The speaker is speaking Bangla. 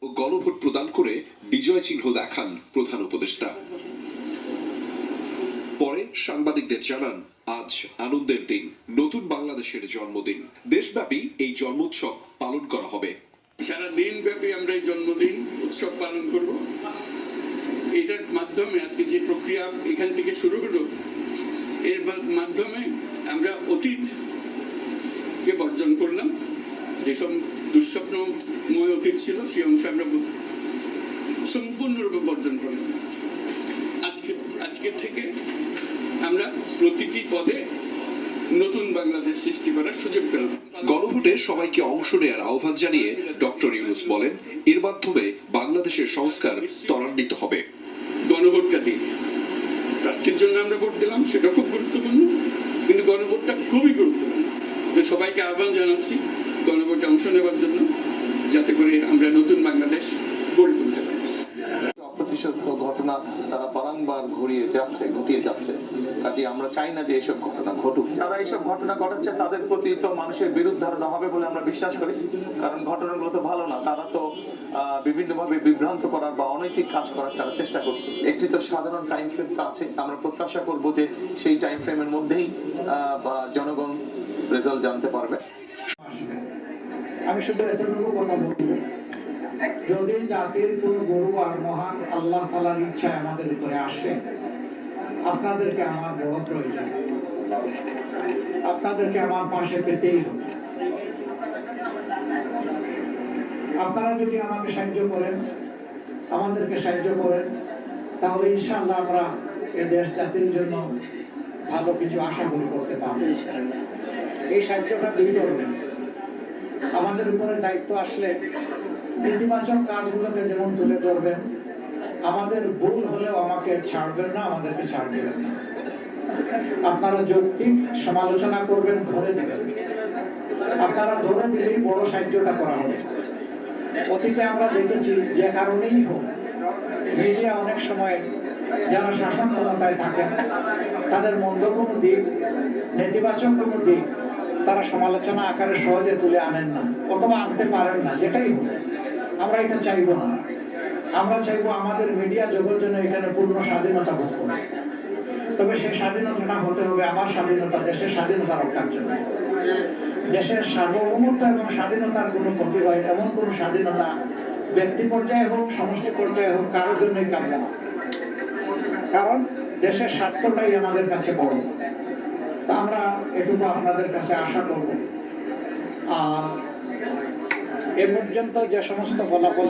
ও গণভোট প্রদান করে বিজয় চিহ্ন দেখান প্রধান উপদেষ্টা। পরে সাংবাদিকদের জানান, আজ আনন্দের দিন, নতুন বাংলাদেশের জন্মদিন। দেশব্যাপী এই জন্মোৎসব পালন করা হবে। সারা দিন ব্যাপী আমরা এই জন্মদিন উৎসব পালন করব। এটার মাধ্যমে আজকে যে প্রক্রিয়া এখান থেকে শুরু হলো, এর মাধ্যমে আমরা অতীতকে বর্জন করলাম। যেসব দুঃস্বপ্নময় অতীত ছিল সেই অংশ আমরা সম্পূর্ণরূপে বর্জন করলাম। আজকের থেকে আমরা প্রতিটি পদে নতুন বাংলাদেশ সৃষ্টি করার সুযোগ পেলাম। গণভোটে সবাইকে অংশ নেওয়ার আহ্বান জানিয়ে ডক্টর ইউনূস বলেন, এর মাধ্যমে বাংলাদেশের সংস্কার ত্বরান্বিত হবে। গণভোটটা দিয়ে প্রার্থীর জন্য আমরা ভোট দিলাম, সেটা খুব গুরুত্বপূর্ণ, কিন্তু গণভোটটা খুবই গুরুত্বপূর্ণ। তো সবাইকে আহ্বান জানাচ্ছি গণভোটে অংশ নেওয়ার জন্য, যাতে করে আমরা নতুন বাংলাদেশ গড়ে তুলতে পারি। অপ্রতিশোধ ঘটনা তারা বারংবার ঘটিয়ে যাচ্ছে। কাজে আমরা চাই না যে এইসব ঘটনা ঘটুক। যারা এইসব ঘটনা ঘটাচ্ছে তাদের প্রতি তো মানুষের বিরূপ ধারণা হবে বলে আমরা বিশ্বাস করি, কারণ ঘটনাগুলো তো ভালো না। তারা তো বিভিন্নভাবে বিভ্রান্ত করার বা অনৈতিক কাজ করার তারা চেষ্টা করছে। একটি তো সাধারণ টাইম ফ্রেম তো আছে, আমরা প্রত্যাশা করব যে সেই টাইম ফ্রেমের মধ্যেই জনগণ রেজাল্ট জানতে পারবে। আমি শুধু এতটুকু কথা বলবো, যদি জাতির কোন গরু আর মহান আল্লাহ তাআলার ইচ্ছা আমাদের উপরে আসে, আপনাদেরকে আমার বড় প্রয়োজন, আপনাদেরকে আমার পাশে পেতেই হবে। আপনারা যদি আমাকে সাহায্য করেন, আমাদেরকে সাহায্য করেন, তাহলে ইনশাআল্লাহ আমরা এ দেশ জাতির জন্য ভালো কিছু আশা করি করতে পারবো। এই সাহায্যটা দুই ধরনের। আমাদের উপরে দায়িত্ব আসলে ইতিবাচক কাজগুলোকে যেমন তুলে ধরবেন, আমাদের ভুল হলেও আমাকে ছাড়বেন না, আমাদেরকে ছাড় দেবেন না। আপনারা যৌক্তিক সমালোচনা করবেন, ধরে দেবেন। আপনারা ধরে দিলেই বড় সাহায্যটা করা হবে। অতীতে আমরা দেখেছি যে কারণেই হোক, মিডিয়া অনেক সময় যারা শাসন ক্ষমতায় থাকেন তাদের মন্দ কোনো দিক, নেতিবাচক কোনো দিক তারা সমালোচনা আকারে সহজে তুলে আনেন না, অথবা আনতে পারেন না। যেটাই হোক, আমরা এটা চাইবো না। আমরা চাইবো আমাদের মিডিয়া জগৎ যেন এখানে পূর্ণ স্বাধীনতা ভোগ করে। তবে সেই স্বাধীনতাটা হতে হবে আমার স্বাধীনতা, দেশের স্বাধীনতা রক্ষার জন্য। দেশের সার্বভৌমত্ব এবং স্বাধীনতার কোনো ক্ষতি হয় এমন কোনো স্বাধীনতা ব্যক্তি পর্যায়ে হোক, সমষ্টি পর্যায়ে হোক, কারোর জন্যই কাম্য না। কারণ দেশের স্বার্থটাই আমাদের কাছে বড়। তা আমরা এটুকু আপনাদের কাছে আশা করব। আর এ পর্যন্ত যে সমস্ত ফলাফল